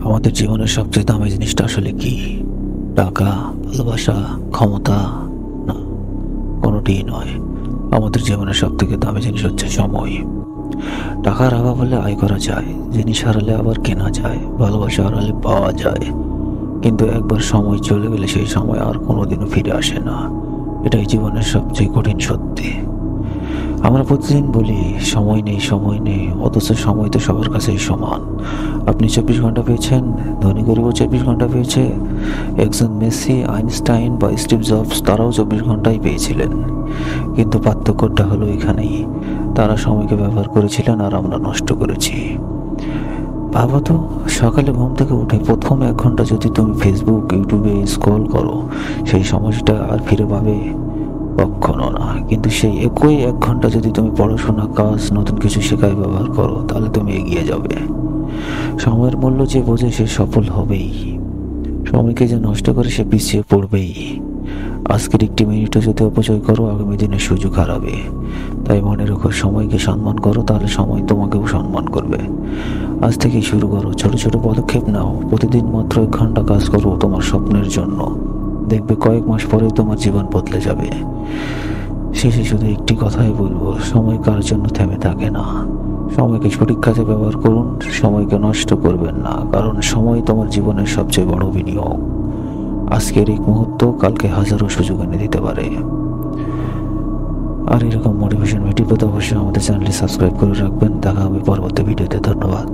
আমাদের জীবনের সবচেয়ে দামি জিনিসটা আসলে কি? টাকা, ভালোবাসা, ক্ষমতা? না, কোনোটিই নয়। আমাদের জীবনের সব থেকে দামি জিনিস হচ্ছে সময়। টাকার অভাব হলে আয় করা যায়, জিনিস হারালে আবার কেনা যায়, ভালোবাসা হারালে পাওয়া যায়, কিন্তু একবার সময় চলে গেলে সেই সময় আর কোনোদিনও ফিরে আসে না। এটাই জীবনের সবচেয়ে কঠিন সত্যি। আমরা প্রতিদিন বলি সময় নেই, সময় নেই, অথচ সময় তো সবার কাছেই সমান। আপনি 24 ঘন্টা পেয়েছেন, ধনী গরিব 24 ঘন্টা পেয়েছে। একজন মেসি, আইনস্টাইন বা স্টিভ জবস তারাও 24 ঘন্টাই পেয়েছিলেন, কিন্তু পার্থক্যটা হলো এখানেই, তারা সময়কে ব্যবহার করেছিলেন আর আমরা নষ্ট করেছি। ভাবো তো, সকালে ঘুম থেকে উঠে প্রথম 1 ঘন্টা যদি তুমি ফেসবুক, ইউটিউবে স্ক্রল করো, সেই সময়টা আর ফিরে পাবে? কখনো না। কিন্তু সেই একই 1 ঘন্টা যদি তুমি পড়াশোনা, কাজ, নতুন কিছু শেখায় ব্যবহার করো, তাহলে তুমি এগিয়ে যাবে। সময়ের মূল্য যে বোঝে সে সফল হবেই, সময়কে যে নষ্ট করে সে পিছিয়ে পড়বেই। আজকের একটি মিনিটও যদি অপচয় করো, আগামী দিনের সুযোগ হারাবে। তাই মনে রেখো, সময়কে সম্মান করো, তাহলে সময় তোমাকেও সম্মান করবে। আজ থেকেই শুরু করো, ছোট ছোট পদক্ষেপ নাও, প্রতিদিন মাত্র 1 ঘন্টা কাজ করো তোমার স্বপ্নের জন্য। দেখবে কয়েক মাস পরেই তোমার জীবন বদলে যাবে। শেষে শুধু একটি কথাই বলবো, সময় কার জন্য থেমে থাকে না। সময়কে সঠিক কাজে ব্যবহার করুন, সময়কে নষ্ট করবেন না, কারণ সময় তোমার জীবনের সবচেয়ে বড় বিনিয়োগ। আজকের এক মুহূর্ত কালকে হাজারো সুযোগ এনে দিতে পারে। আর এরকম মোটিভেশন ভিডিও পেতে অবশ্যই আমাদের চ্যানেলটি সাবস্ক্রাইব করে রাখবেন। দেখা হবে পরবর্তী ভিডিওতে। ধন্যবাদ।